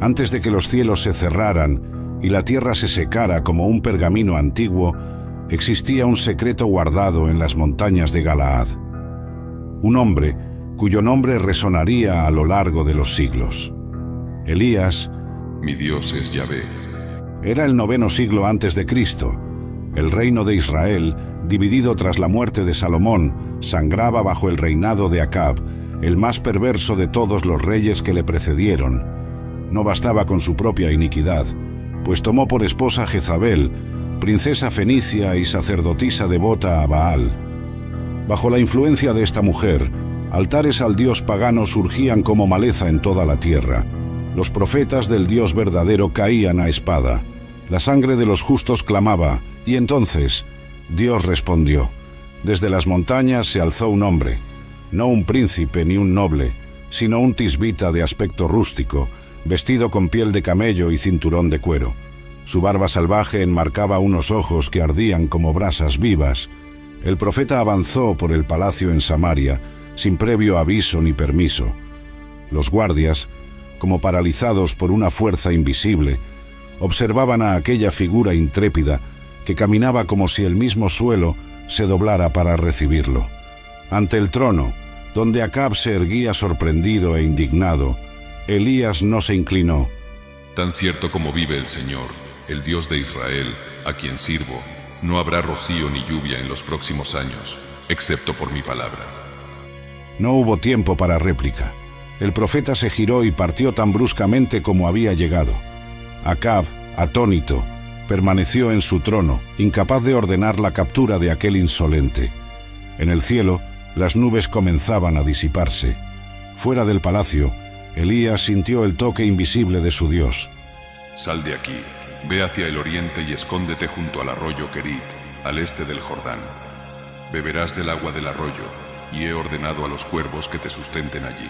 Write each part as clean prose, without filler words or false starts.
Antes de que los cielos se cerraran y la tierra se secara como un pergamino antiguo, existía un secreto guardado en las montañas de Galaad. Un hombre cuyo nombre resonaría a lo largo de los siglos. Elías, mi Dios es Yahvé. Era el 9º siglo antes de Cristo. El reino de Israel, dividido tras la muerte de Salomón, sangraba bajo el reinado de Acab, el más perverso de todos los reyes que le precedieron. No bastaba con su propia iniquidad, pues tomó por esposa a Jezabel, princesa fenicia y sacerdotisa devota a Baal. Bajo la influencia de esta mujer, altares al dios pagano surgían como maleza en toda la tierra. Los profetas del Dios verdadero caían a espada. La sangre de los justos clamaba, y entonces Dios respondió. Desde las montañas se alzó un hombre, no un príncipe ni un noble, sino un tisbita de aspecto rústico, vestido con piel de camello y cinturón de cuero. Su barba salvaje enmarcaba unos ojos que ardían como brasas vivas. El profeta avanzó por el palacio en Samaria, sin previo aviso ni permiso. Los guardias, como paralizados por una fuerza invisible, observaban a aquella figura intrépida que caminaba como si el mismo suelo se doblara para recibirlo. Ante el trono, donde Acab se erguía sorprendido e indignado, Elías no se inclinó. Tan cierto como vive el Señor, el Dios de Israel, a quien sirvo, no habrá rocío ni lluvia en los próximos años, excepto por mi palabra. No hubo tiempo para réplica. El profeta se giró y partió tan bruscamente como había llegado. Acab, atónito, permaneció en su trono, incapaz de ordenar la captura de aquel insolente. En el cielo, las nubes comenzaban a disiparse. Fuera del palacio, Elías sintió el toque invisible de su Dios. Sal de aquí, ve hacia el oriente y escóndete junto al arroyo Kerit, al este del Jordán. Beberás del agua del arroyo, y he ordenado a los cuervos que te sustenten allí.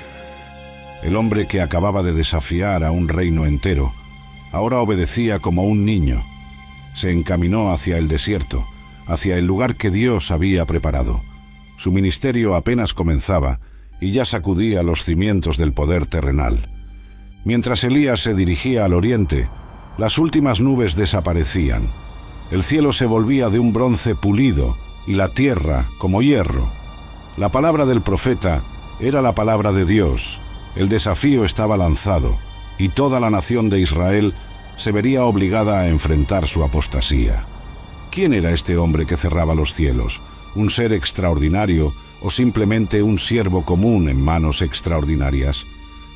El hombre que acababa de desafiar a un reino entero, ahora obedecía como un niño. Se encaminó hacia el desierto, hacia el lugar que Dios había preparado. Su ministerio apenas comenzaba y ya sacudía los cimientos del poder terrenal. Mientras Elías se dirigía al oriente, las últimas nubes desaparecían. El cielo se volvía de un bronce pulido y la tierra como hierro. La palabra del profeta era la palabra de Dios. El desafío estaba lanzado y toda la nación de Israel se vería obligada a enfrentar su apostasía. ¿Quién era este hombre que cerraba los cielos? ¿Un ser extraordinario o simplemente un siervo común en manos extraordinarias?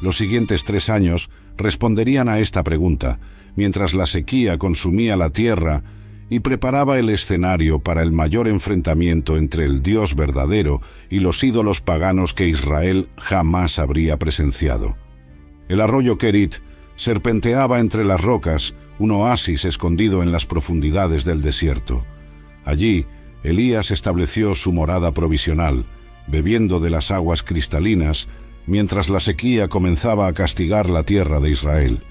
Los siguientes 3 años responderían a esta pregunta, mientras la sequía consumía la tierra y preparaba el escenario para el mayor enfrentamiento entre el Dios verdadero y los ídolos paganos que Israel jamás habría presenciado. El arroyo Kerit serpenteaba entre las rocas, un oasis escondido en las profundidades del desierto. Allí, Elías estableció su morada provisional, bebiendo de las aguas cristalinas, mientras la sequía comenzaba a castigar la tierra de Israel.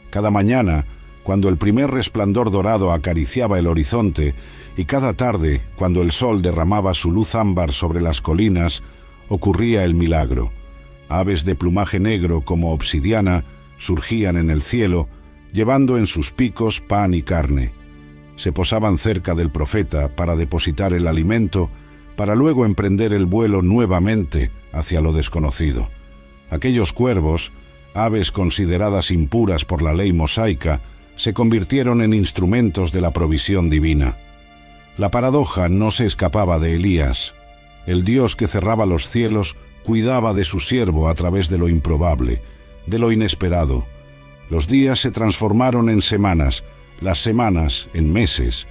Cada mañana, cuando el primer resplandor dorado acariciaba el horizonte, y cada tarde, cuando el sol derramaba su luz ámbar sobre las colinas, ocurría el milagro. Aves de plumaje negro como obsidiana surgían en el cielo, llevando en sus picos pan y carne. Se posaban cerca del profeta para depositar el alimento, para luego emprender el vuelo nuevamente hacia lo desconocido. Aquellos cuervos, aves consideradas impuras por la ley mosaica, se convirtieron en instrumentos de la provisión divina. La paradoja no se escapaba de Elías. El Dios que cerraba los cielos cuidaba de su siervo a través de lo improbable, de lo inesperado. Los días se transformaron en semanas, las semanas en meses.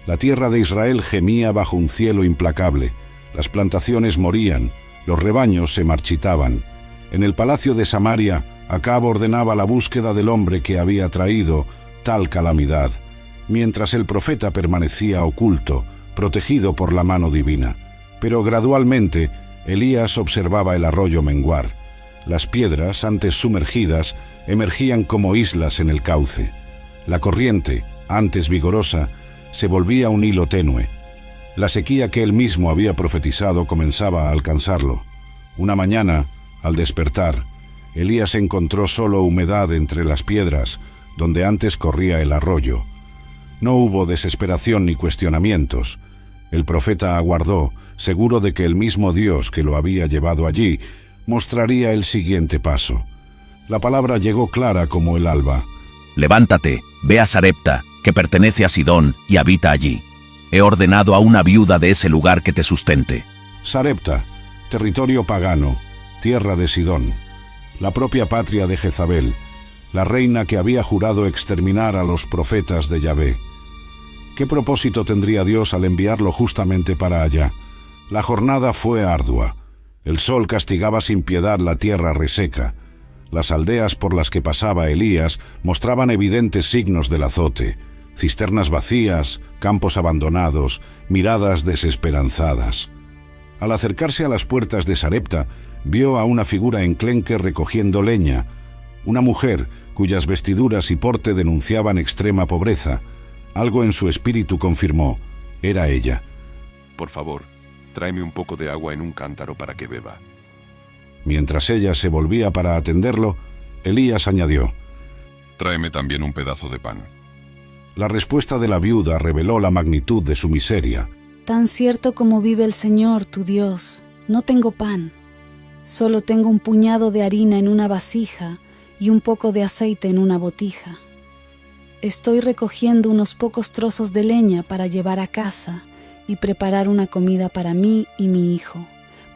La tierra de Israel gemía bajo un cielo implacable. Las plantaciones morían, los rebaños se marchitaban. En el palacio de Samaria, Acab ordenaba la búsqueda del hombre que había traído tal calamidad, mientras el profeta permanecía oculto, protegido por la mano divina. Pero gradualmente, Elías observaba el arroyo menguar. Las piedras, antes sumergidas, emergían como islas en el cauce. La corriente, antes vigorosa, se volvía un hilo tenue. La sequía que él mismo había profetizado comenzaba a alcanzarlo. Una mañana, al despertar, Elías encontró solo humedad entre las piedras, donde antes corría el arroyo. No hubo desesperación ni cuestionamientos. El profeta aguardó, seguro de que el mismo Dios que lo había llevado allí mostraría el siguiente paso. La palabra llegó clara como el alba. Levántate, ve a Sarepta, que pertenece a Sidón, y habita allí. He ordenado a una viuda de ese lugar que te sustente. Sarepta, territorio pagano, tierra de Sidón, la propia patria de Jezabel, la reina que había jurado exterminar a los profetas de Yahvé. ¿Qué propósito tendría Dios al enviarlo justamente para allá? La jornada fue ardua. El sol castigaba sin piedad la tierra reseca. Las aldeas por las que pasaba Elías mostraban evidentes signos del azote: cisternas vacías, campos abandonados, miradas desesperanzadas. Al acercarse a las puertas de Sarepta, vio a una figura enclenque recogiendo leña, una mujer cuyas vestiduras y porte denunciaban extrema pobreza. Algo en su espíritu confirmó: era ella. Por favor, tráeme un poco de agua en un cántaro para que beba. Mientras ella se volvía para atenderlo, Elías añadió: Tráeme también un pedazo de pan. La respuesta de la viuda reveló la magnitud de su miseria. Tan cierto como vive el Señor, tu Dios, no tengo pan. Solo tengo un puñado de harina en una vasija y un poco de aceite en una botija. Estoy recogiendo unos pocos trozos de leña para llevar a casa y preparar una comida para mí y mi hijo,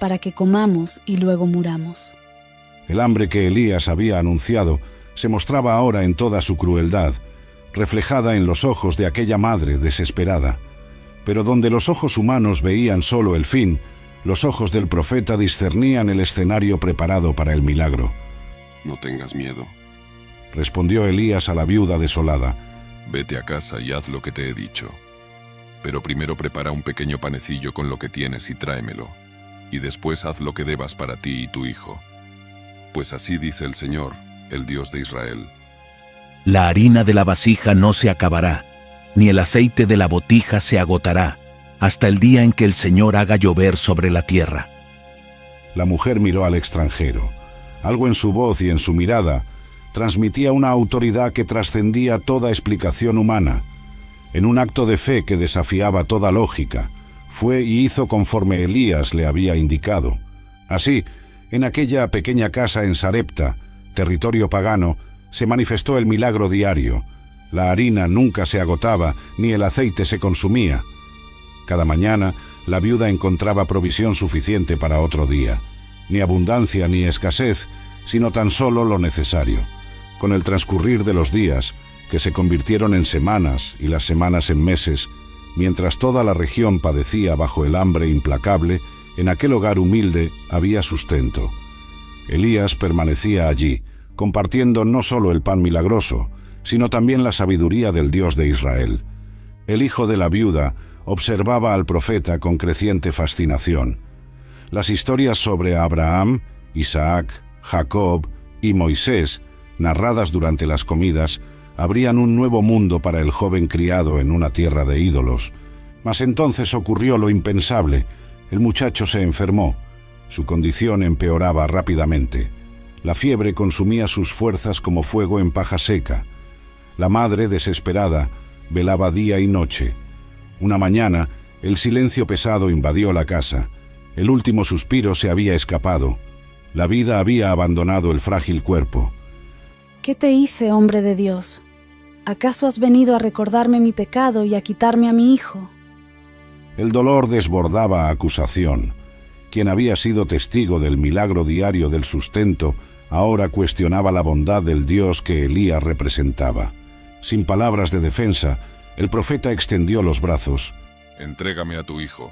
para que comamos y luego muramos. El hambre que Elías había anunciado se mostraba ahora en toda su crueldad, reflejada en los ojos de aquella madre desesperada. Pero donde los ojos humanos veían solo el fin, los ojos del profeta discernían el escenario preparado para el milagro. No tengas miedo. Respondió Elías a la viuda desolada: Vete a casa y haz lo que te he dicho. Pero primero prepara un pequeño panecillo con lo que tienes y tráemelo. Y después haz lo que debas para ti y tu hijo. Pues así dice el Señor, el Dios de Israel. La harina de la vasija no se acabará, ni el aceite de la botija se agotará, hasta el día en que el Señor haga llover sobre la tierra. La mujer miró al extranjero. Algo en su voz y en su mirada transmitía una autoridad que trascendía toda explicación humana. En un acto de fe que desafiaba toda lógica, fue y hizo conforme Elías le había indicado. Así, en aquella pequeña casa en Sarepta, territorio pagano, se manifestó el milagro diario. La harina nunca se agotaba, ni el aceite se consumía. Cada mañana, la viuda encontraba provisión suficiente para otro día. Ni abundancia ni escasez, sino tan solo lo necesario. Con el transcurrir de los días, que se convirtieron en semanas y las semanas en meses, mientras toda la región padecía bajo el hambre implacable, en aquel hogar humilde había sustento. Elías permanecía allí, compartiendo no solo el pan milagroso, sino también la sabiduría del Dios de Israel. El hijo de la viuda observaba al profeta con creciente fascinación. Las historias sobre Abraham, Isaac, Jacob y Moisés, narradas durante las comidas, abrían un nuevo mundo para el joven criado en una tierra de ídolos. Mas entonces ocurrió lo impensable. El muchacho se enfermó. Su condición empeoraba rápidamente. La fiebre consumía sus fuerzas como fuego en paja seca. La madre, desesperada, velaba día y noche. Una mañana, el silencio pesado invadió la casa. El último suspiro se había escapado. La vida había abandonado el frágil cuerpo. ¿Qué te hice, hombre de Dios? ¿Acaso has venido a recordarme mi pecado y a quitarme a mi hijo? El dolor desbordaba acusación. Quien había sido testigo del milagro diario del sustento, ahora cuestionaba la bondad del Dios que Elías representaba. Sin palabras de defensa, el profeta extendió los brazos. Entrégame a tu hijo.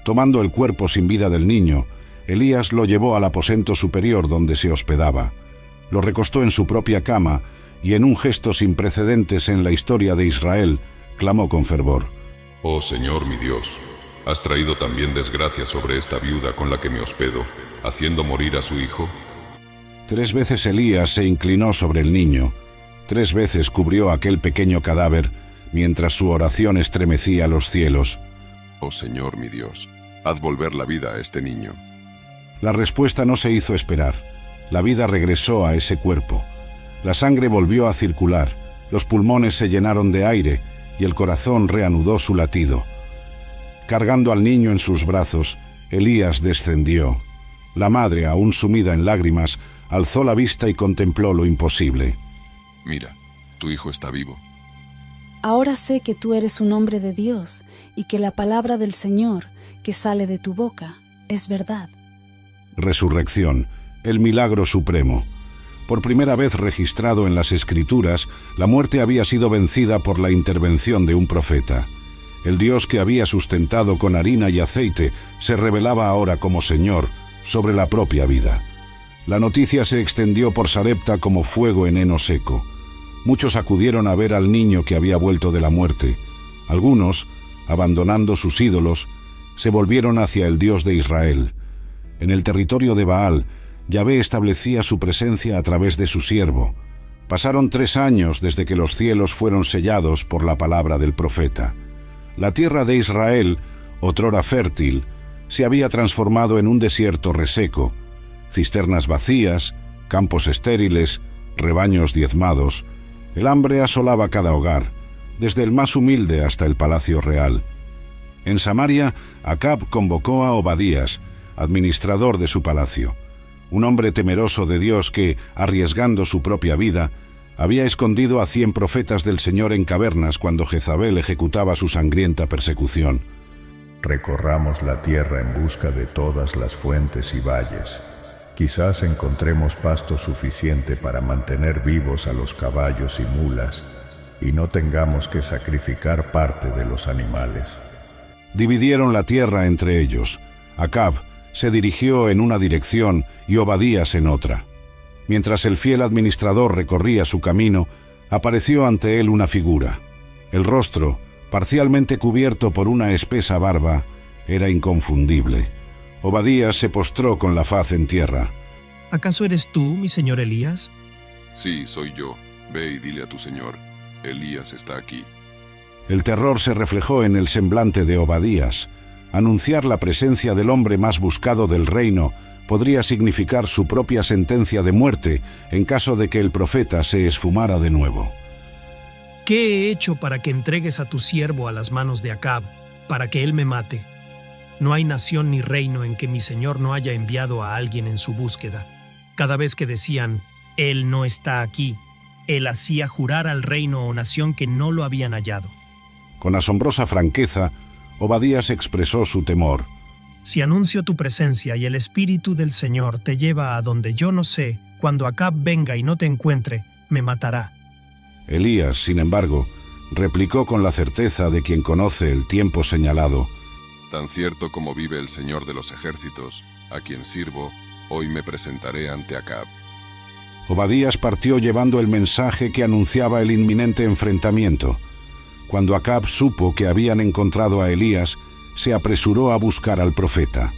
Tomando el cuerpo sin vida del niño, Elías lo llevó al aposento superior donde se hospedaba. Lo recostó en su propia cama y, en un gesto sin precedentes en la historia de Israel, clamó con fervor: Oh Señor mi Dios, ¿has traído también desgracia sobre esta viuda con la que me hospedo, haciendo morir a su hijo? 3 veces Elías se inclinó sobre el niño. 3 veces cubrió aquel pequeño cadáver, mientras su oración estremecía los cielos. Oh Señor mi Dios, haz volver la vida a este niño. La respuesta no se hizo esperar. La vida regresó a ese cuerpo. La sangre volvió a circular, los pulmones se llenaron de aire y el corazón reanudó su latido. Cargando al niño en sus brazos, Elías descendió. La madre, aún sumida en lágrimas, alzó la vista y contempló lo imposible. Mira, tu hijo está vivo. Ahora sé que tú eres un hombre de Dios y que la palabra del Señor que sale de tu boca es verdad. Resurrección, el milagro supremo. Por primera vez registrado en las Escrituras, la muerte había sido vencida por la intervención de un profeta. El Dios que había sustentado con harina y aceite se revelaba ahora como Señor sobre la propia vida. La noticia se extendió por Sarepta como fuego en heno seco. Muchos acudieron a ver al niño que había vuelto de la muerte. Algunos, abandonando sus ídolos, se volvieron hacia el Dios de Israel. En el territorio de Baal, Yahvé establecía su presencia a través de su siervo. Pasaron 3 años desde que los cielos fueron sellados por la palabra del profeta. La tierra de Israel, otrora fértil, se había transformado en un desierto reseco. Cisternas vacías, campos estériles, rebaños diezmados. El hambre asolaba cada hogar, desde el más humilde hasta el palacio real. En Samaria, Acab convocó a Obadías, administrador de su palacio, un hombre temeroso de Dios que, arriesgando su propia vida, había escondido a 100 profetas del Señor en cavernas cuando Jezabel ejecutaba su sangrienta persecución. Recorramos la tierra en busca de todas las fuentes y valles. Quizás encontremos pasto suficiente para mantener vivos a los caballos y mulas, y no tengamos que sacrificar parte de los animales. Dividieron la tierra entre ellos. Acab se dirigió en una dirección y Obadías en otra. Mientras el fiel administrador recorría su camino, apareció ante él una figura. El rostro, parcialmente cubierto por una espesa barba, era inconfundible. Obadías se postró con la faz en tierra. ¿Acaso eres tú, mi señor Elías? Sí, soy yo. Ve y dile a tu señor, Elías está aquí. El terror se reflejó en el semblante de Obadías. Anunciar la presencia del hombre más buscado del reino podría significar su propia sentencia de muerte en caso de que el profeta se esfumara de nuevo. ¿Qué he hecho para que entregues a tu siervo a las manos de Acab, para que él me mate? No hay nación ni reino en que mi señor no haya enviado a alguien en su búsqueda. Cada vez que decían, él no está aquí, él hacía jurar al reino o nación que no lo habían hallado. Con asombrosa franqueza, Obadías expresó su temor. Si anuncio tu presencia y el Espíritu del Señor te lleva a donde yo no sé, cuando Acab venga y no te encuentre, me matará. Elías, sin embargo, replicó con la certeza de quien conoce el tiempo señalado. Tan cierto como vive el Señor de los ejércitos, a quien sirvo, hoy me presentaré ante Acab. Obadías partió llevando el mensaje que anunciaba el inminente enfrentamiento. Cuando Acab supo que habían encontrado a Elías, se apresuró a buscar al profeta.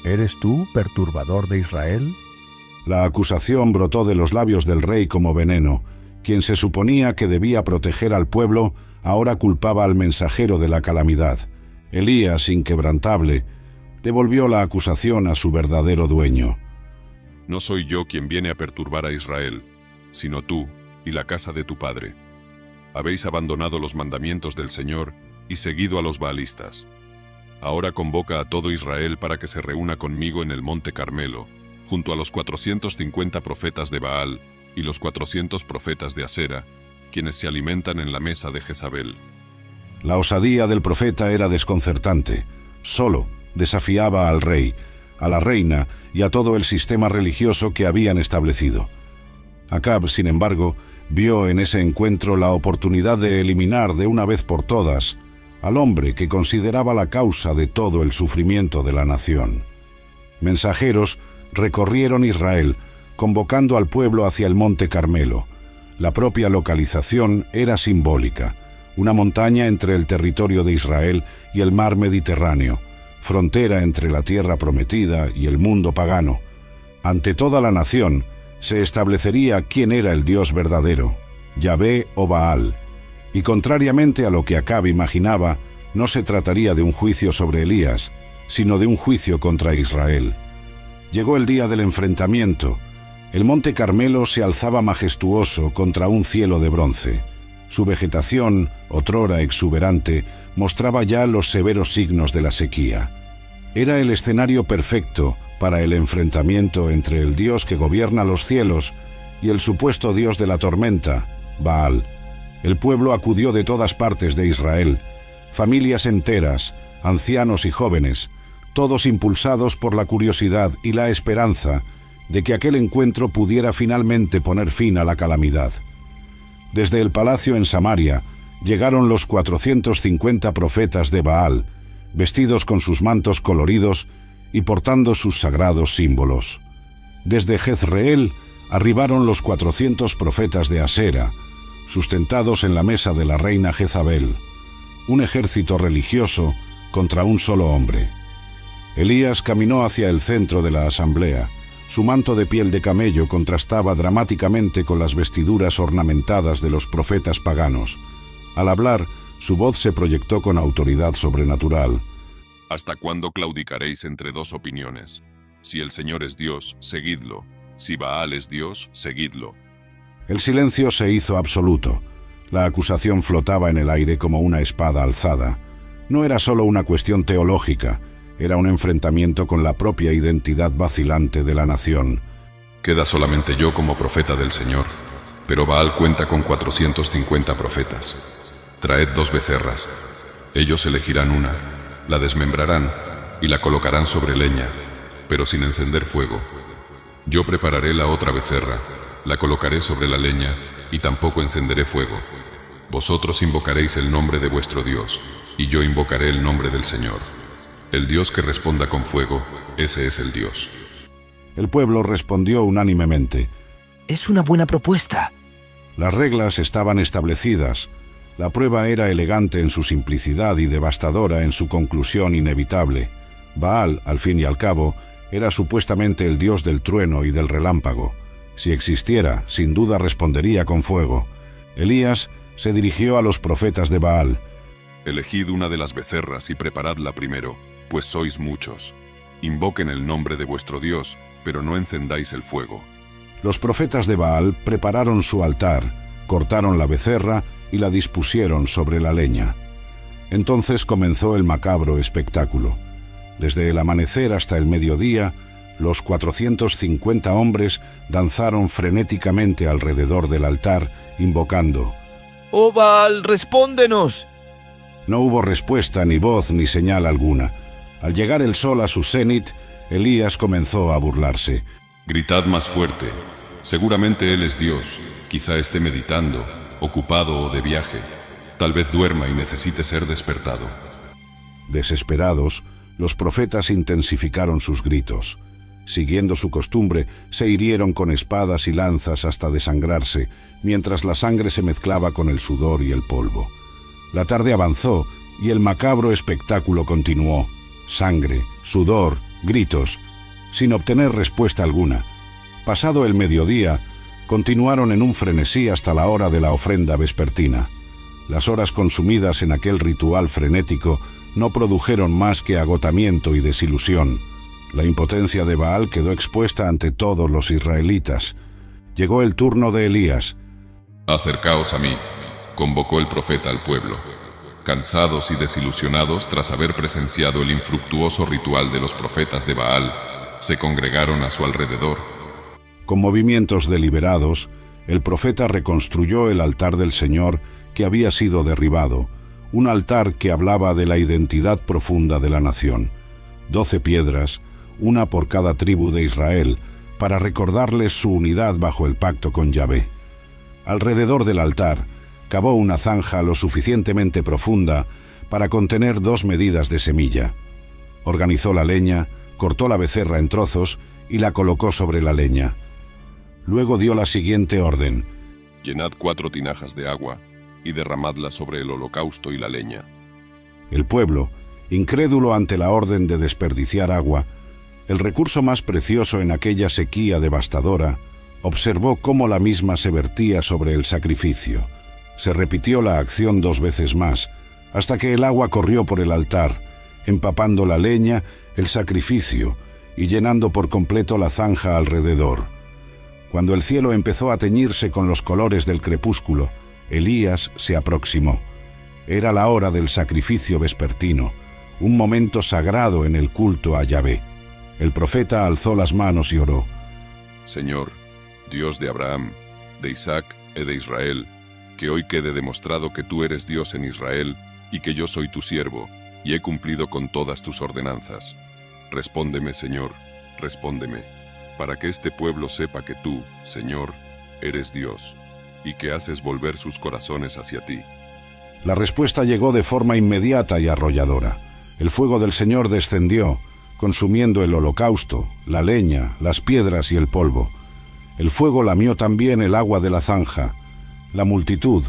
¿Eres tú, perturbador de Israel? La acusación brotó de los labios del rey como veneno. Quien se suponía que debía proteger al pueblo, ahora culpaba al mensajero de la calamidad. Elías, inquebrantable, devolvió la acusación a su verdadero dueño. No soy yo quien viene a perturbar a Israel, sino tú y la casa de tu padre. Habéis abandonado los mandamientos del Señor y seguido a los baalistas. Ahora convoca a todo Israel para que se reúna conmigo en el monte Carmelo, junto a los 450 profetas de Baal y los 400 profetas de Asera, quienes se alimentan en la mesa de Jezabel. La osadía del profeta era desconcertante. Solo desafiaba al rey, a la reina y a todo el sistema religioso que habían establecido. Acab, sin embargo, vio en ese encuentro la oportunidad de eliminar de una vez por todas al hombre que consideraba la causa de todo el sufrimiento de la nación. Mensajeros recorrieron Israel, convocando al pueblo hacia el monte Carmelo. La propia localización era simbólica, una montaña entre el territorio de Israel y el mar Mediterráneo, frontera entre la tierra prometida y el mundo pagano. Ante toda la nación se establecería quién era el Dios verdadero, Yahvé o Baal, y contrariamente a lo que Acab imaginaba, no se trataría de un juicio sobre Elías, sino de un juicio contra Israel. Llegó el día del enfrentamiento, El monte Carmelo se alzaba majestuoso contra un cielo de bronce. Su vegetación, otrora exuberante, mostraba ya los severos signos de la sequía. Era el escenario perfecto para el enfrentamiento entre el Dios que gobierna los cielos y el supuesto Dios de la tormenta, Baal. El pueblo acudió de todas partes de Israel, familias enteras, ancianos y jóvenes, todos impulsados por la curiosidad y la esperanza de que aquel encuentro pudiera finalmente poner fin a la calamidad. Desde el palacio en Samaria llegaron los 450 profetas de Baal, vestidos con sus mantos coloridos y portando sus sagrados símbolos. Desde Jezreel arribaron los 400 profetas de Asera, sustentados en la mesa de la reina Jezabel, un ejército religioso contra un solo hombre. Elías caminó hacia el centro de la asamblea. Su manto de piel de camello contrastaba dramáticamente con las vestiduras ornamentadas de los profetas paganos. Al hablar, su voz se proyectó con autoridad sobrenatural. ¿Hasta cuándo claudicaréis entre dos opiniones? Si el Señor es Dios, seguidlo. Si Baal es Dios, seguidlo. El silencio se hizo absoluto. La acusación flotaba en el aire como una espada alzada. No era solo una cuestión teológica, era un enfrentamiento con la propia identidad vacilante de la nación. Queda solamente yo como profeta del Señor, pero Baal cuenta con 450 profetas. Traed 2 becerras. Ellos elegirán una, la desmembrarán y la colocarán sobre leña, pero sin encender fuego. Yo prepararé la otra becerra, la colocaré sobre la leña y tampoco encenderé fuego. Vosotros invocaréis el nombre de vuestro Dios, y yo invocaré el nombre del Señor. El Dios que responda con fuego, ese es el Dios. El pueblo respondió unánimemente. Es una buena propuesta. Las reglas estaban establecidas. La prueba era elegante en su simplicidad y devastadora en su conclusión inevitable. Baal, al fin y al cabo, era supuestamente el dios del trueno y del relámpago. Si existiera, sin duda respondería con fuego. Elías se dirigió a los profetas de Baal. Elegid una de las becerras y preparadla primero, pues sois muchos. Invoquen el nombre de vuestro Dios, pero no encendáis el fuego. Los profetas de Baal prepararon su altar, cortaron la becerra y la dispusieron sobre la leña. Entonces comenzó el macabro espectáculo. Desde el amanecer hasta el mediodía, los 450 hombres danzaron frenéticamente alrededor del altar, invocando: ¡Oh Baal, respóndenos! No hubo respuesta, ni voz, ni señal alguna. Al llegar el sol a su cenit, Elías comenzó a burlarse. Gritad más fuerte. Seguramente él es Dios. Quizá esté meditando, ocupado o de viaje. Tal vez duerma y necesite ser despertado. Desesperados, los profetas intensificaron sus gritos. Siguiendo su costumbre, se hirieron con espadas y lanzas hasta desangrarse, mientras la sangre se mezclaba con el sudor y el polvo. La tarde avanzó y el macabro espectáculo continuó. Sangre, sudor, gritos, sin obtener respuesta alguna. Pasado el mediodía, continuaron en un frenesí hasta la hora de la ofrenda vespertina. Las horas consumidas en aquel ritual frenético no produjeron más que agotamiento y desilusión. La impotencia de Baal quedó expuesta ante todos los israelitas. Llegó el turno de Elías. Acercaos a mí, convocó el profeta al pueblo. Cansados y desilusionados tras haber presenciado el infructuoso ritual de los profetas de Baal, se congregaron a su alrededor. Con movimientos deliberados, el profeta reconstruyó el altar del Señor que había sido derribado, un altar que hablaba de la identidad profunda de la nación. 12 piedras, una por cada tribu de Israel, para recordarles su unidad bajo el pacto con Yahvé. Alrededor del altar, cavó una zanja lo suficientemente profunda para contener 2 medidas de semilla. Organizó la leña, cortó la becerra en trozos y la colocó sobre la leña. Luego dio la siguiente orden: llenad 4 tinajas de agua y derramadla sobre el holocausto y la leña. El pueblo, incrédulo ante la orden de desperdiciar agua, el recurso más precioso en aquella sequía devastadora, observó cómo la misma se vertía sobre el sacrificio. Se repitió la acción 2 veces más, hasta que el agua corrió por el altar, empapando la leña, el sacrificio y llenando por completo la zanja alrededor. Cuando el cielo empezó a teñirse con los colores del crepúsculo, Elías se aproximó. Era la hora del sacrificio vespertino, un momento sagrado en el culto a Yahvé. El profeta alzó las manos y oró. Señor, Dios de Abraham, de Isaac y de Israel, que hoy quede demostrado que tú eres Dios en Israel y que yo soy tu siervo, y he cumplido con todas tus ordenanzas. Respóndeme, Señor, respóndeme, para que este pueblo sepa que tú, Señor, eres Dios, y que haces volver sus corazones hacia ti. La respuesta llegó de forma inmediata y arrolladora. El fuego del Señor descendió, consumiendo el holocausto, la leña, las piedras y el polvo. El fuego lamió también el agua de la zanja. La multitud,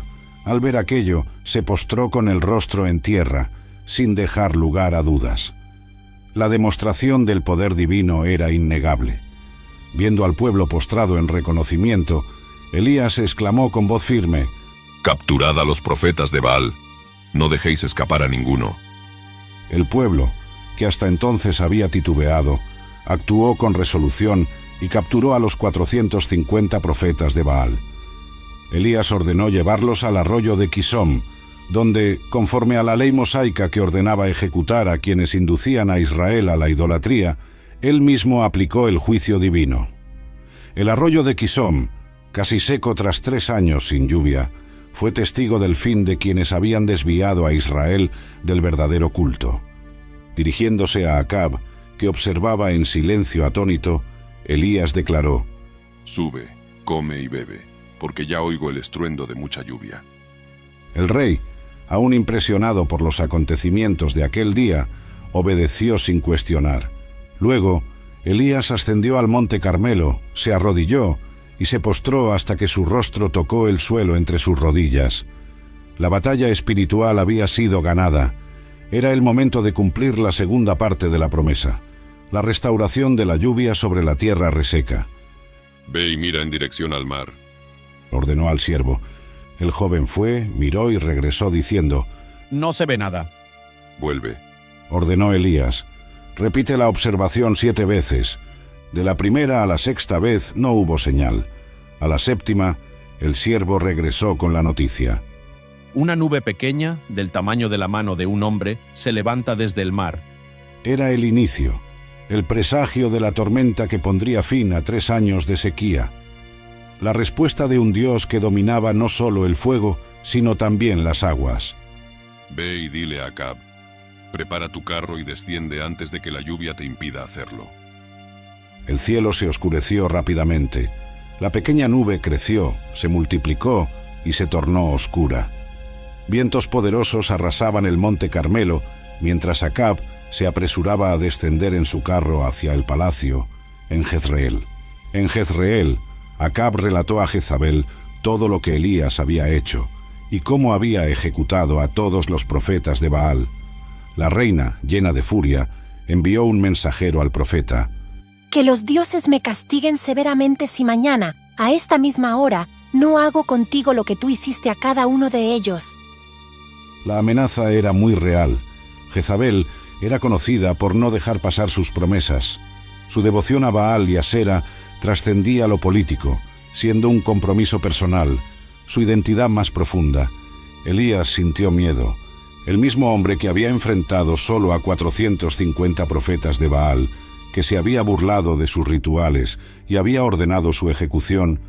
al ver aquello, se postró con el rostro en tierra, sin dejar lugar a dudas. La demostración del poder divino era innegable. Viendo al pueblo postrado en reconocimiento, Elías exclamó con voz firme: «Capturad a los profetas de Baal, no dejéis escapar a ninguno». El pueblo, que hasta entonces había titubeado, actuó con resolución y capturó a los 450 profetas de Baal. Elías ordenó llevarlos al arroyo de Quisom, donde, conforme a la ley mosaica que ordenaba ejecutar a quienes inducían a Israel a la idolatría, él mismo aplicó el juicio divino. El arroyo de Quisom, casi seco tras 3 años sin lluvia, fue testigo del fin de quienes habían desviado a Israel del verdadero culto. Dirigiéndose a Acab, que observaba en silencio atónito, Elías declaró: «Sube, come y bebe, porque ya oigo el estruendo de mucha lluvia». El rey, aún impresionado por los acontecimientos de aquel día, obedeció sin cuestionar. Luego, Elías ascendió al monte Carmelo, se arrodilló y se postró hasta que su rostro tocó el suelo entre sus rodillas. La batalla espiritual había sido ganada. Era el momento de cumplir la segunda parte de la promesa, la restauración de la lluvia sobre la tierra reseca. «Ve y mira en dirección al mar», ordenó al siervo. El joven fue, miró y regresó diciendo: «No se ve nada». «Vuelve», ordenó Elías. «Repite la observación 7 veces. De la primera a la 6ª vez no hubo señal. A la 7ª, el siervo regresó con la noticia. Una nube pequeña, del tamaño de la mano de un hombre, se levanta desde el mar. Era el inicio, el presagio de la tormenta que pondría fin a 3 años de sequía. La respuesta de un Dios que dominaba no solo el fuego, sino también las aguas. «Ve y dile a Acab, prepara tu carro y desciende antes de que la lluvia te impida hacerlo». El cielo se oscureció rápidamente. La pequeña nube creció, se multiplicó y se tornó oscura. Vientos poderosos arrasaban el monte Carmelo, mientras Acab se apresuraba a descender en su carro hacia el palacio, en Jezreel. En Jezreel, Acab relató a Jezabel todo lo que Elías había hecho y cómo había ejecutado a todos los profetas de Baal. La reina, llena de furia, envió un mensajero al profeta. «Que los dioses me castiguen severamente si mañana, a esta misma hora, no hago contigo lo que tú hiciste a cada uno de ellos». La amenaza era muy real. Jezabel era conocida por no dejar pasar sus promesas. Su devoción a Baal y a Sera trascendía lo político, siendo un compromiso personal, su identidad más profunda. Elías sintió miedo. El mismo hombre que había enfrentado solo a 450 profetas de Baal, que se había burlado de sus rituales y había ordenado su ejecución,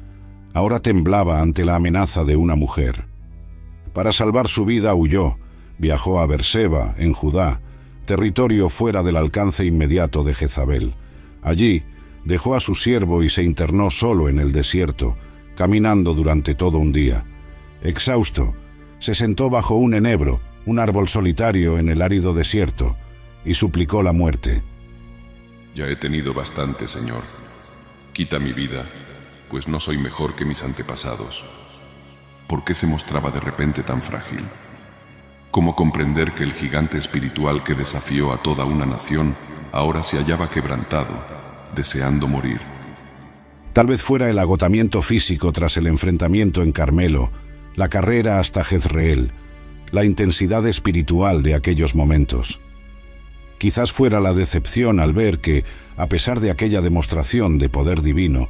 ahora temblaba ante la amenaza de una mujer. Para salvar su vida huyó, viajó a Berseba, en Judá, territorio fuera del alcance inmediato de Jezabel. Allí dejó a su siervo y se internó solo en el desierto, caminando durante todo un día. Exhausto, se sentó bajo un enebro, un árbol solitario en el árido desierto, y suplicó la muerte. «Ya he tenido bastante, Señor. Quita mi vida, pues no soy mejor que mis antepasados». ¿Por qué se mostraba de repente tan frágil? ¿Cómo comprender que el gigante espiritual que desafió a toda una nación ahora se hallaba quebrantado, deseando morir? Tal vez fuera el agotamiento físico tras el enfrentamiento en Carmelo, la carrera hasta Jezreel, la intensidad espiritual de aquellos momentos. Quizás fuera la decepción al ver que, a pesar de aquella demostración de poder divino,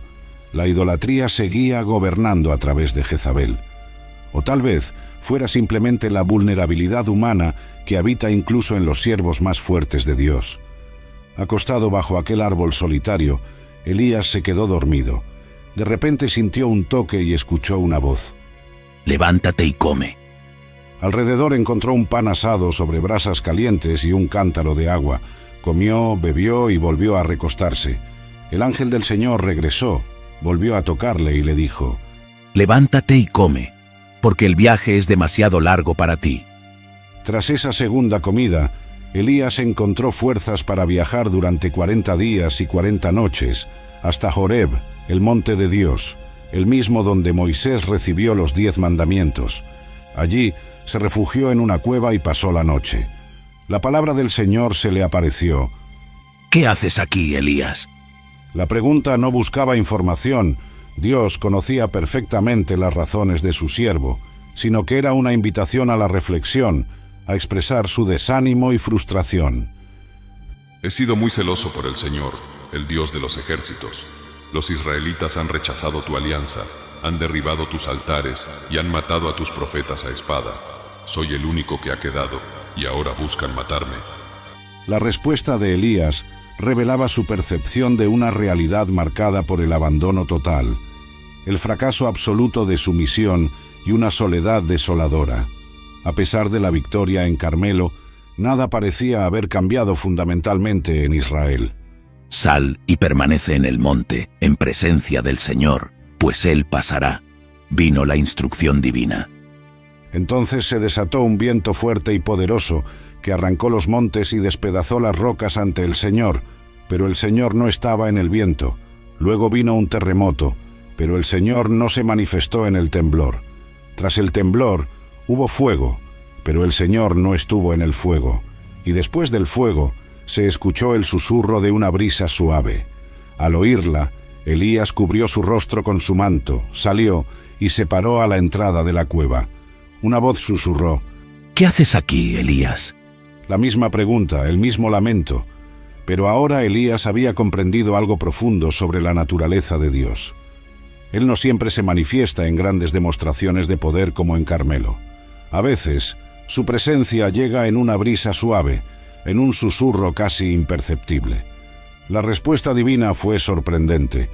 La idolatría seguía gobernando a través de Jezabel. O tal vez fuera simplemente la vulnerabilidad humana que habita incluso en los siervos más fuertes de Dios. Acostado bajo aquel árbol solitario, Elías se quedó dormido. De repente sintió un toque y escuchó una voz. «Levántate y come». Alrededor encontró un pan asado sobre brasas calientes y un cántaro de agua. Comió, bebió y volvió a recostarse. El ángel del Señor regresó, volvió a tocarle y le dijo: «Levántate y come, porque el viaje es demasiado largo para ti». Tras esa segunda comida, Elías encontró fuerzas para viajar durante 40 días y 40 noches, hasta Horeb, el monte de Dios, el mismo donde Moisés recibió los 10 mandamientos. Allí se refugió en una cueva y pasó la noche. La palabra del Señor se le apareció. «¿Qué haces aquí, Elías?». La pregunta no buscaba información. Dios conocía perfectamente las razones de su siervo, sino que era una invitación a la reflexión, a expresar su desánimo y frustración. He sido muy celoso por el Señor, el Dios de los ejércitos. Los israelitas han rechazado tu alianza, han derribado tus altares y han matado a tus profetas a espada. Soy el único que ha quedado, y ahora buscan matarme. La respuesta de Elías revelaba su percepción de una realidad marcada por el abandono total, el fracaso absoluto de su misión y una soledad desoladora. A pesar de la victoria en Carmelo, nada parecía haber cambiado fundamentalmente en Israel. «Sal y permanece en el monte, en presencia del Señor, pues Él pasará». Vino la instrucción divina. Entonces se desató un viento fuerte y poderoso que arrancó los montes y despedazó las rocas ante el Señor, pero el Señor no estaba en el viento. Luego vino un terremoto, pero el Señor no se manifestó en el temblor. Tras el temblor hubo fuego, pero el Señor no estuvo en el fuego. Y después del fuego se escuchó el susurro de una brisa suave. Al oírla, Elías cubrió su rostro con su manto, salió y se paró a la entrada de la cueva. Una voz susurró: «¿Qué haces aquí, Elías?». La misma pregunta, el mismo lamento. Pero ahora Elías había comprendido algo profundo sobre la naturaleza de Dios. Él no siempre se manifiesta en grandes demostraciones de poder como en Carmelo. A veces, su presencia llega en una brisa suave, en un susurro casi imperceptible. La respuesta divina fue sorprendente.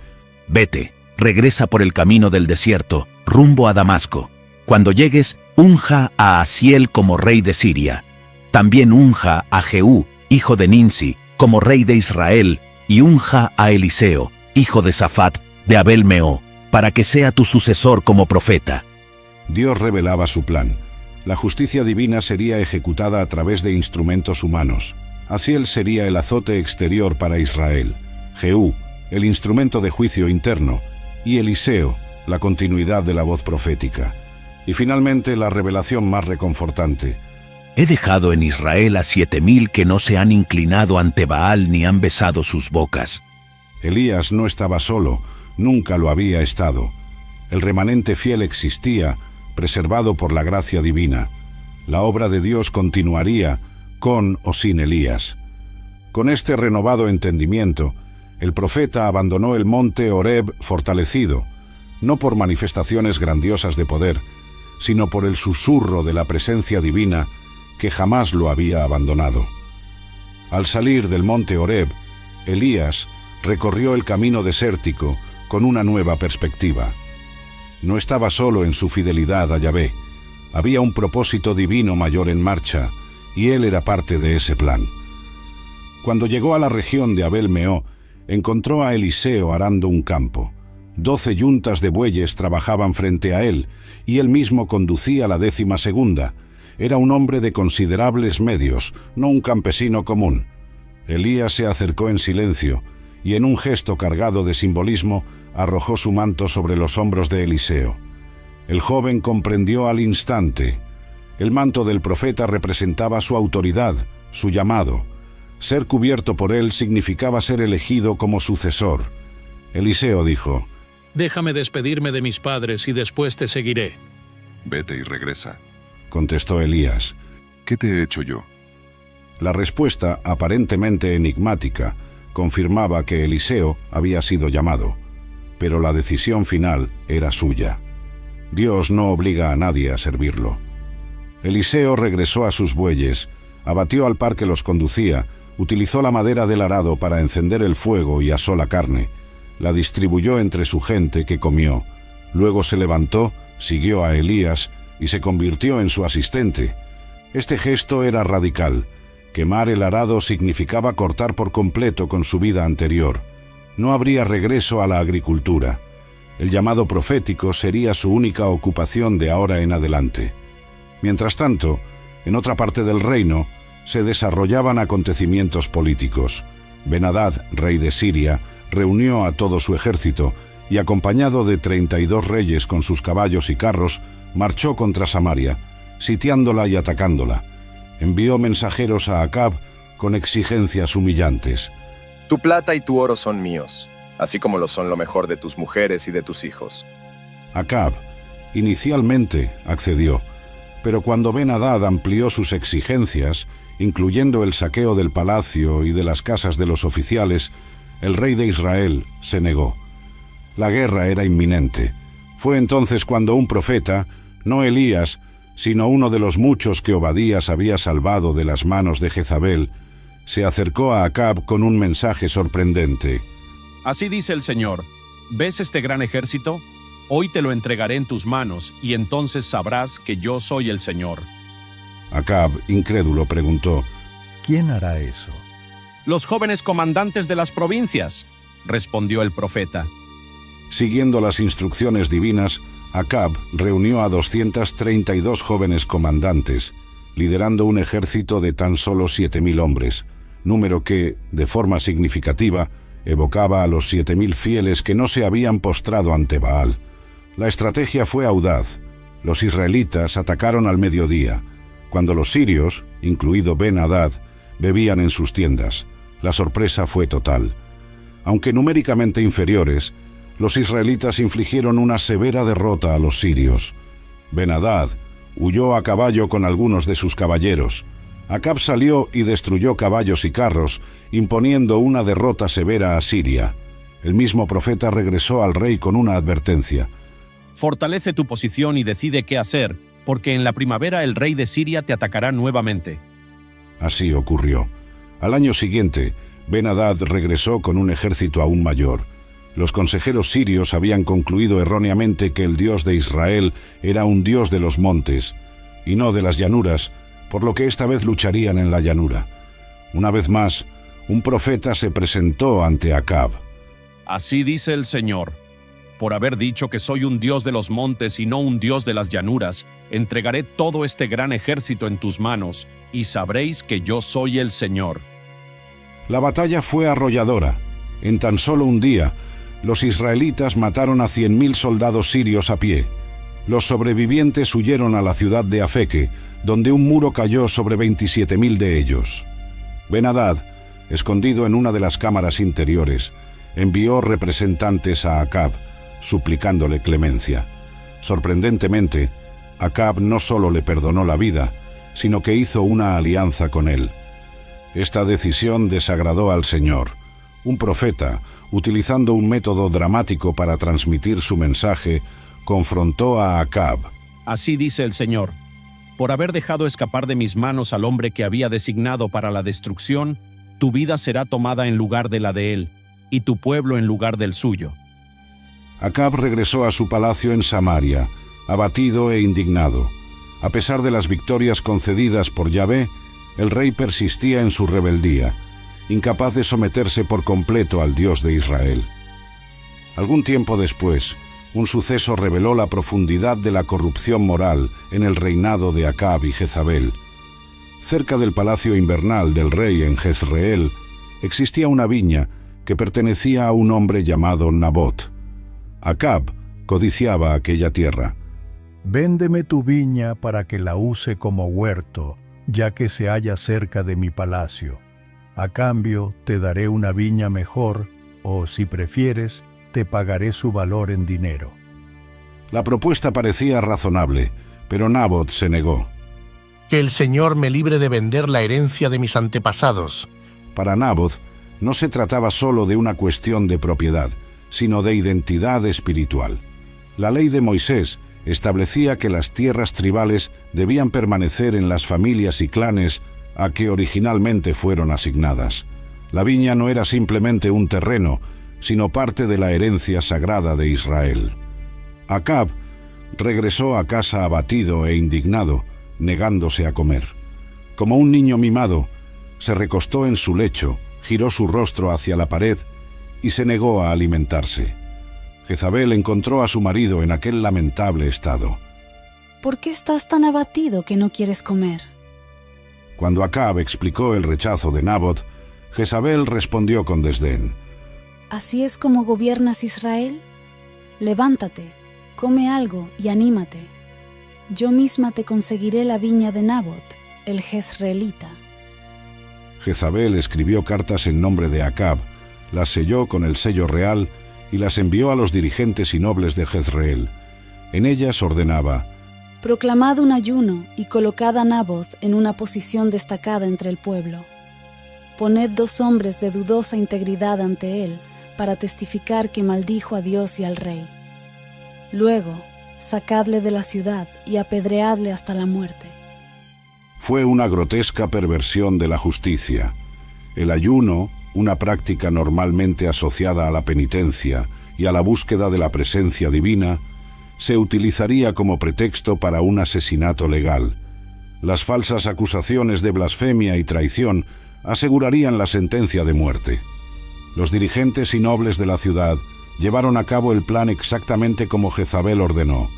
«Vete, regresa por el camino del desierto, rumbo a Damasco. Cuando llegues, unja a Asiel como rey de Siria. También unja a Jehú, hijo de Ninsi, como rey de Israel, y unja a Eliseo, hijo de Safat, de Abel-Meó, para que sea tu sucesor como profeta». Dios revelaba su plan. La justicia divina sería ejecutada a través de instrumentos humanos. Asiel sería el azote exterior para Israel, Jehú, el instrumento de juicio interno, y Eliseo, la continuidad de la voz profética. Y finalmente la revelación más reconfortante. «He dejado en Israel a 7,000 que no se han inclinado ante Baal ni han besado sus bocas». Elías no estaba solo, nunca lo había estado. El remanente fiel existía, preservado por la gracia divina. La obra de Dios continuaría, con o sin Elías. Con este renovado entendimiento, el profeta abandonó el monte Horeb fortalecido, no por manifestaciones grandiosas de poder, sino por el susurro de la presencia divina que jamás lo había abandonado. Al salir del monte Horeb, Elías recorrió el camino desértico con una nueva perspectiva. No estaba solo en su fidelidad a Yahvé. Había un propósito divino mayor en marcha, y él era parte de ese plan. Cuando llegó a la región de Abel-Meó, encontró a Eliseo arando un campo. 12 yuntas de bueyes trabajaban frente a él, y él mismo conducía la 12ª. Era un hombre de considerables medios, no un campesino común. Elías se acercó en silencio, y en un gesto cargado de simbolismo, arrojó su manto sobre los hombros de Eliseo. El joven comprendió al instante. El manto del profeta representaba su autoridad, su llamado. Ser cubierto por él significaba ser elegido como sucesor. Eliseo dijo: «Déjame despedirme de mis padres y después te seguiré». «Vete y regresa», contestó Elías. «¿Qué te he hecho yo?». La respuesta, aparentemente enigmática, confirmaba que Eliseo había sido llamado. pero la decisión final era suya. Dios no obliga a nadie a servirlo. Eliseo regresó a sus bueyes, abatió al par que los conducía, utilizó la madera del arado para encender el fuego y asó la carne, la distribuyó entre su gente que comió, luego se levantó, siguió a Elías y se convirtió en su asistente. Este gesto era radical. Quemar el arado significaba cortar por completo con su vida anterior. No habría regreso a la agricultura. El llamado profético sería su única ocupación de ahora en adelante. Mientras tanto, en otra parte del reino, se desarrollaban acontecimientos políticos. Ben-Hadad, rey de Siria, reunió a todo su ejército y, acompañado de 32 reyes con sus caballos y carros, marchó contra Samaria, sitiándola y atacándola. Envió mensajeros a Acab con exigencias humillantes. Tu plata y tu oro son míos, así como lo son lo mejor de tus mujeres y de tus hijos. Acab inicialmente accedió, pero cuando Ben-Hadad amplió sus exigencias, incluyendo el saqueo del palacio y de las casas de los oficiales, el rey de Israel se negó. La guerra era inminente. Fue entonces cuando un profeta, no Elías, sino uno de los muchos que Obadías había salvado de las manos de Jezabel, se acercó a Acab con un mensaje sorprendente. Así dice el Señor: ¿ves este gran ejército? Hoy te lo entregaré en tus manos, y entonces sabrás que yo soy el Señor. Acab, incrédulo, preguntó: ¿Quién hará eso? Los jóvenes comandantes de las provincias, respondió el profeta. Siguiendo las instrucciones divinas, Acab reunió a 232 jóvenes comandantes, liderando un ejército de tan solo 7.000 hombres, número que, de forma significativa, evocaba a los 7.000 fieles que no se habían postrado ante Baal. La estrategia fue audaz. Los israelitas atacaron al mediodía, cuando los sirios, incluido Ben-Hadad, bebían en sus tiendas. La sorpresa fue total. Aunque numéricamente inferiores, los israelitas infligieron una severa derrota a los sirios. Ben-Hadad huyó a caballo con algunos de sus caballeros. Acab salió y destruyó caballos y carros, imponiendo una derrota severa a Siria. El mismo profeta regresó al rey con una advertencia. Fortalece tu posición y decide qué hacer, porque en la primavera el rey de Siria te atacará nuevamente. Así ocurrió. Al año siguiente, Ben-Hadad regresó con un ejército aún mayor. Los consejeros sirios habían concluido erróneamente que el Dios de Israel era un Dios de los montes, y no de las llanuras, por lo que esta vez lucharían en la llanura. Una vez más, un profeta se presentó ante Acab. Así dice el Señor: por haber dicho que soy un Dios de los montes y no un Dios de las llanuras, entregaré todo este gran ejército en tus manos, y sabréis que yo soy el Señor. La batalla fue arrolladora. En tan solo un día, los israelitas mataron a 100.000 soldados sirios a pie. Los sobrevivientes huyeron a la ciudad de Afeque, donde un muro cayó sobre 27.000 de ellos. Ben-Hadad, escondido en una de las cámaras interiores, envió representantes a Acab, suplicándole clemencia. Sorprendentemente, Acab no solo le perdonó la vida, sino que hizo una alianza con él. Esta decisión desagradó al Señor. Un profeta, utilizando un método dramático para transmitir su mensaje, confrontó a Acab. Así dice el Señor: por haber dejado escapar de mis manos al hombre que había designado para la destrucción, tu vida será tomada en lugar de la de él, y tu pueblo en lugar del suyo. Acab regresó a su palacio en Samaria, abatido e indignado. A pesar de las victorias concedidas por Yahvé, el rey persistía en su rebeldía, incapaz de someterse por completo al Dios de Israel. Algún tiempo después, un suceso reveló la profundidad de la corrupción moral en el reinado de Acab y Jezabel. Cerca del palacio invernal del rey en Jezreel, existía una viña que pertenecía a un hombre llamado Nabot. Acab codiciaba aquella tierra. Véndeme tu viña para que la use como huerto, ya que se halla cerca de mi palacio. A cambio, te daré una viña mejor, o, si prefieres, te pagaré su valor en dinero. La propuesta parecía razonable, pero Nabot se negó. Que el Señor me libre de vender la herencia de mis antepasados. Para Nabot, no se trataba solo de una cuestión de propiedad, sino de identidad espiritual. La ley de Moisés establecía que las tierras tribales debían permanecer en las familias y clanes a que originalmente fueron asignadas. La viña no era simplemente un terreno, sino parte de la herencia sagrada de Israel. Acab regresó a casa abatido e indignado, negándose a comer. Como un niño mimado, se recostó en su lecho, giró su rostro hacia la pared y se negó a alimentarse. Jezabel encontró a su marido en aquel lamentable estado. ¿Por qué estás tan abatido que no quieres comer? Cuando Acab explicó el rechazo de Nabot, Jezabel respondió con desdén. ¿Así es como gobiernas Israel? Levántate, come algo y anímate. Yo misma te conseguiré la viña de Nabot, el jezreelita. Jezabel escribió cartas en nombre de Acab, las selló con el sello real y las envió a los dirigentes y nobles de Jezreel. En ellas ordenaba: proclamad un ayuno y colocad a Nabot en una posición destacada entre el pueblo. Poned 2 hombres de dudosa integridad ante él para testificar que maldijo a Dios y al rey. Luego, sacadle de la ciudad y apedreadle hasta la muerte. Fue una grotesca perversión de la justicia. El ayuno, una práctica normalmente asociada a la penitencia y a la búsqueda de la presencia divina, se utilizaría como pretexto para un asesinato legal. Las falsas acusaciones de blasfemia y traición asegurarían la sentencia de muerte. Los dirigentes y nobles de la ciudad llevaron a cabo el plan exactamente como Jezabel ordenó.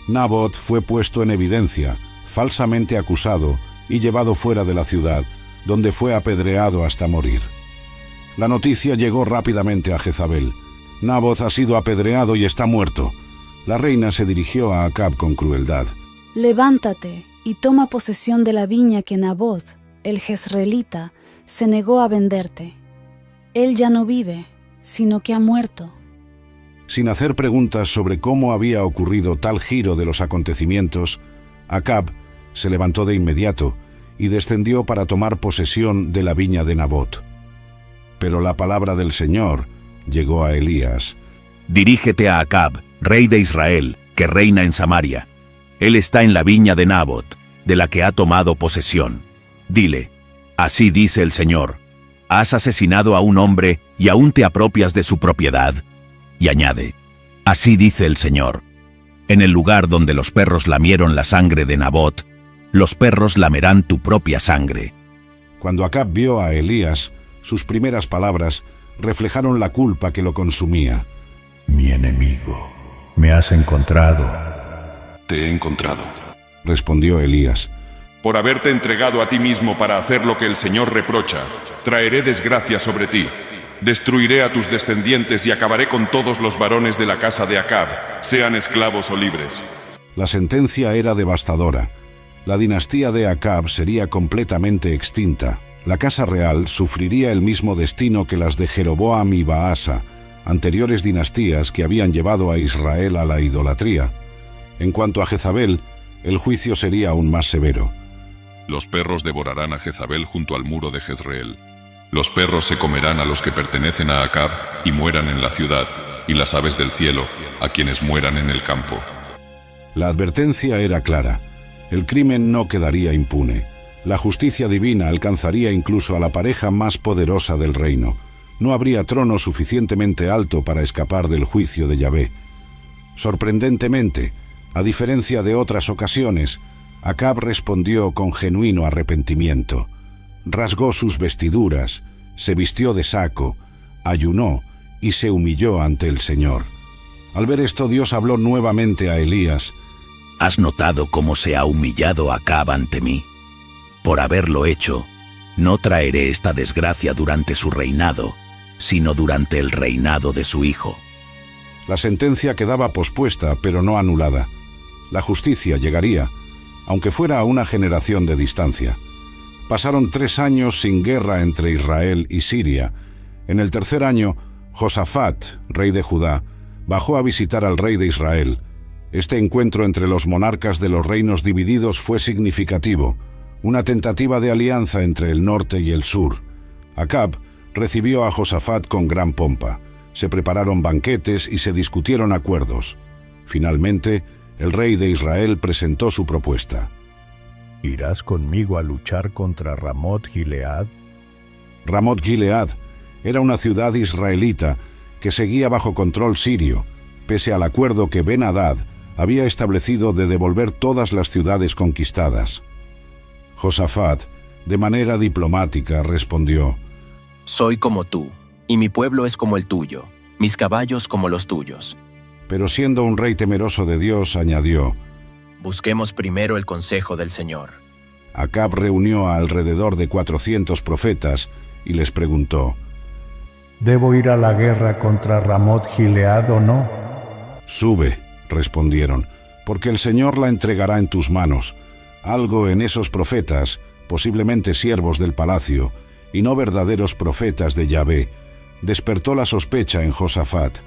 Nabot fue puesto en evidencia, falsamente acusado y llevado fuera de la ciudad, donde fue apedreado hasta morir. La noticia llegó rápidamente a Jezabel. Nabot ha sido apedreado y está muerto. La reina se dirigió a Acab con crueldad. Levántate y toma posesión de la viña que Nabot, el jezreelita, se negó a venderte. Él ya no vive, sino que ha muerto. Sin hacer preguntas sobre cómo había ocurrido tal giro de los acontecimientos, Acab se levantó de inmediato y descendió para tomar posesión de la viña de Nabot. Pero la palabra del Señor llegó a Elías. Dirígete a Acab, rey de Israel, que reina en Samaria. Él está en la viña de Nabot, de la que ha tomado posesión. Dile: así dice el Señor, has asesinado a un hombre y aún te apropias de su propiedad. Y añade: así dice el Señor, en el lugar donde los perros lamieron la sangre de Nabot, los perros lamerán tu propia sangre. Cuando Acab vio a Elías, sus primeras palabras reflejaron la culpa que lo consumía. Mi enemigo, me has encontrado. Te he encontrado, respondió Elías. Por haberte entregado a ti mismo para hacer lo que el Señor reprocha, traeré desgracia sobre ti. Destruiré a tus descendientes y acabaré con todos los varones de la casa de Acab, sean esclavos o libres. La sentencia era devastadora. La dinastía de Acab sería completamente extinta. La casa real sufriría el mismo destino que las de Jeroboam y Baasa, anteriores dinastías que habían llevado a Israel a la idolatría. En cuanto a Jezabel, el juicio sería aún más severo. Los perros devorarán a Jezabel junto al muro de Jezreel. Los perros se comerán a los que pertenecen a Acab y mueran en la ciudad, y las aves del cielo a quienes mueran en el campo. La advertencia era clara. El crimen no quedaría impune. La justicia divina alcanzaría incluso a la pareja más poderosa del reino. No habría trono suficientemente alto para escapar del juicio de Yahvé. Sorprendentemente, a diferencia de otras ocasiones, Acab respondió con genuino arrepentimiento. Rasgó sus vestiduras, se vistió de saco, ayunó y se humilló ante el Señor. Al ver esto, Dios habló nuevamente a Elías. ¿Has notado cómo se ha humillado Acab ante mí? Por haberlo hecho, no traeré esta desgracia durante su reinado, sino durante el reinado de su hijo. La sentencia quedaba pospuesta, pero no anulada. La justicia llegaría, aunque fuera a una generación de distancia. Pasaron 3 años sin guerra entre Israel y Siria. En el tercer año, Josafat, rey de Judá, bajó a visitar al rey de Israel. Este encuentro entre los monarcas de los reinos divididos fue significativo, una tentativa de alianza entre el norte y el sur. Acab recibió a Josafat con gran pompa. se prepararon banquetes y se discutieron acuerdos. Finalmente, el rey de Israel presentó su propuesta. ¿Irás conmigo a luchar contra Ramot Gilead? Ramot Gilead era una ciudad israelita que seguía bajo control sirio, pese al acuerdo que Ben-Hadad había establecido de devolver todas las ciudades conquistadas. Josafat, de manera diplomática, respondió: Soy como tú, y mi pueblo es como el tuyo, mis caballos como los tuyos. Pero siendo un rey temeroso de Dios, añadió: Busquemos primero el consejo del Señor. Acab reunió a alrededor de 400 profetas y les preguntó: ¿Debo ir a la guerra contra Ramot Gilead o no? Sube, respondieron, porque el Señor la entregará en tus manos. Algo en esos profetas, posiblemente siervos del palacio, y no verdaderos profetas de Yahvé, despertó la sospecha en Josafat.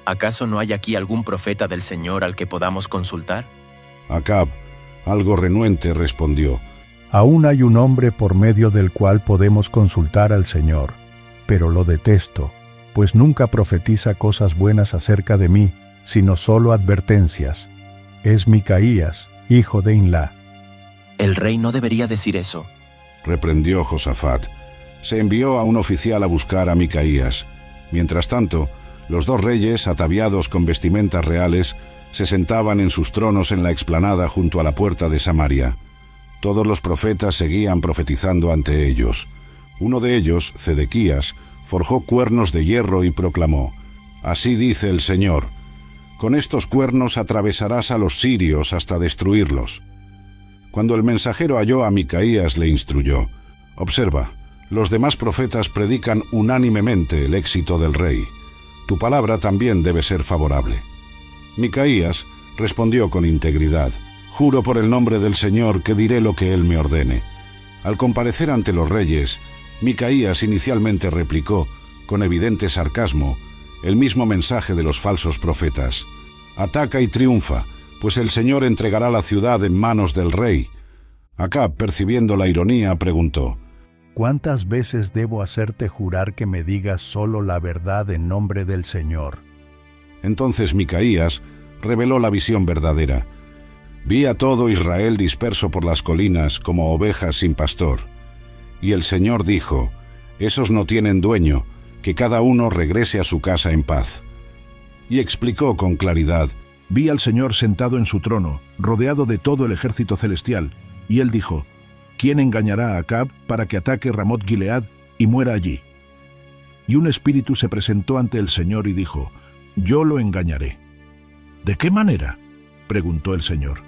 ¿Acaso no hay aquí algún profeta del Señor al que podamos consultar? Acab, algo renuente, respondió: Aún hay un hombre por medio del cual podemos consultar al Señor, pero lo detesto, pues nunca profetiza cosas buenas acerca de mí, sino solo advertencias. Es Micaías, hijo de Inla. El rey no debería decir eso, reprendió Josafat. Se envió a un oficial a buscar a Micaías. Mientras tanto, los dos reyes, ataviados con vestimentas reales, se sentaban en sus tronos en la explanada junto a la puerta de Samaria. Todos los profetas seguían profetizando ante ellos. Uno de ellos, Zedequías, forjó cuernos de hierro y proclamó: Así dice el Señor, con estos cuernos atravesarás a los sirios hasta destruirlos. Cuando el mensajero halló a Micaías, le instruyó: Observa, los demás profetas predican unánimemente el éxito del rey. Tu palabra también debe ser favorable. Micaías respondió con integridad: Juro por el nombre del Señor que diré lo que él me ordene. Al comparecer ante los reyes, Micaías inicialmente replicó, con evidente sarcasmo, el mismo mensaje de los falsos profetas: Ataca y triunfa, pues el Señor entregará la ciudad en manos del rey. Acab, percibiendo la ironía, preguntó: ¿Cuántas veces debo hacerte jurar que me digas solo la verdad en nombre del Señor? Entonces Micaías reveló la visión verdadera. Vi a todo Israel disperso por las colinas como ovejas sin pastor. Y el Señor dijo: Esos no tienen dueño, que cada uno regrese a su casa en paz. Y explicó con claridad: Vi al Señor sentado en su trono, rodeado de todo el ejército celestial, y él dijo: ¿Quién engañará a Acab para que ataque Ramot Gilead y muera allí? Y un espíritu se presentó ante el Señor y dijo: Yo lo engañaré. ¿De qué manera?, preguntó el Señor.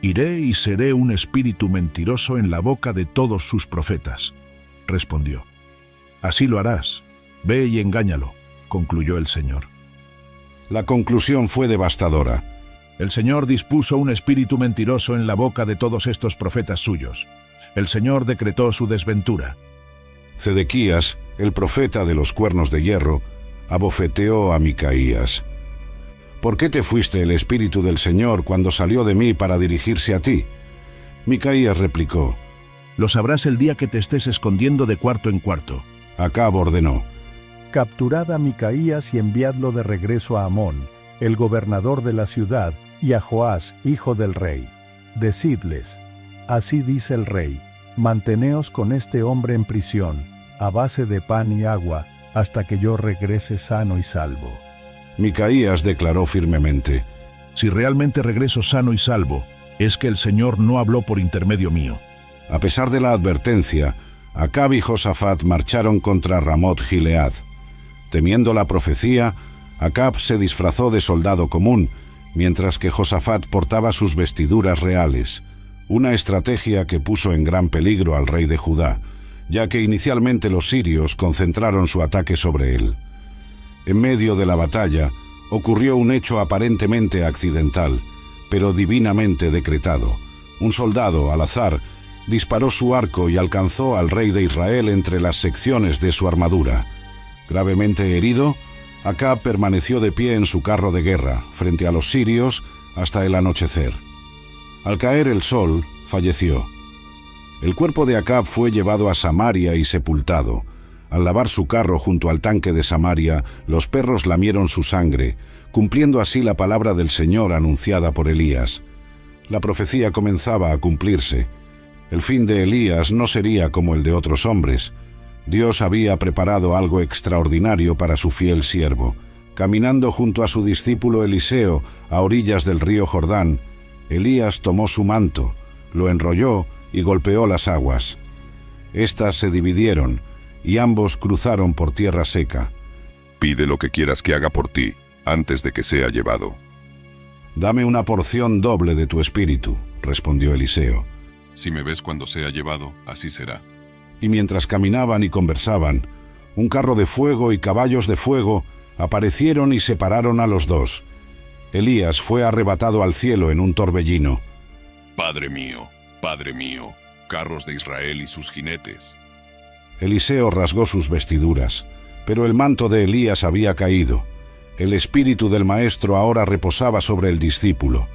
Iré y seré un espíritu mentiroso en la boca de todos sus profetas, respondió. Así lo harás. Ve y engáñalo, concluyó el Señor. La conclusión fue devastadora. El Señor dispuso un espíritu mentiroso en la boca de todos estos profetas suyos. El Señor decretó su desventura. Zedequías, el profeta de los cuernos de hierro, abofeteó a Micaías. ¿Por qué te fuiste el espíritu del Señor cuando salió de mí para dirigirse a ti? Micaías replicó: Lo sabrás el día que te estés escondiendo de cuarto en cuarto. Acab ordenó: Capturad a Micaías y enviadlo de regreso a Amón, el gobernador de la ciudad, y a Joás, hijo del rey. Decidles: Así dice el rey, manteneos con este hombre en prisión, a base de pan y agua, hasta que yo regrese sano y salvo. Micaías declaró firmemente: Si realmente regreso sano y salvo, es que el Señor no habló por intermedio mío. A pesar de la advertencia, Acab y Josafat marcharon contra Ramot Gilead. Temiendo la profecía, Acab se disfrazó de soldado común, mientras que Josafat portaba sus vestiduras reales, una estrategia que puso en gran peligro al rey de Judá, ya que inicialmente los sirios concentraron su ataque sobre él. En medio de la batalla, ocurrió un hecho aparentemente accidental, pero divinamente decretado. Un soldado, al azar, disparó su arco y alcanzó al rey de Israel entre las secciones de su armadura. Gravemente herido, Acab permaneció de pie en su carro de guerra, frente a los sirios, hasta el anochecer. Al caer el sol, falleció. El cuerpo de Acab fue llevado a Samaria y sepultado. Al lavar su carro junto al tanque de Samaria, los perros lamieron su sangre, cumpliendo así la palabra del Señor anunciada por Elías. La profecía comenzaba a cumplirse. El fin de Elías no sería como el de otros hombres. Dios había preparado algo extraordinario para su fiel siervo. Caminando junto a su discípulo Eliseo a orillas del río Jordán, Elías tomó su manto, lo enrolló y golpeó las aguas. Estas se dividieron, y ambos cruzaron por tierra seca. Pide lo que quieras que haga por ti, antes de que sea llevado. Dame una porción doble de tu espíritu, respondió Eliseo. Si me ves cuando sea llevado, así será. Y mientras caminaban y conversaban, un carro de fuego y caballos de fuego aparecieron y separaron a los dos. Elías fue arrebatado al cielo en un torbellino. Padre mío, carros de Israel y sus jinetes. Eliseo rasgó sus vestiduras, pero el manto de Elías había caído. El espíritu del maestro ahora reposaba sobre el discípulo.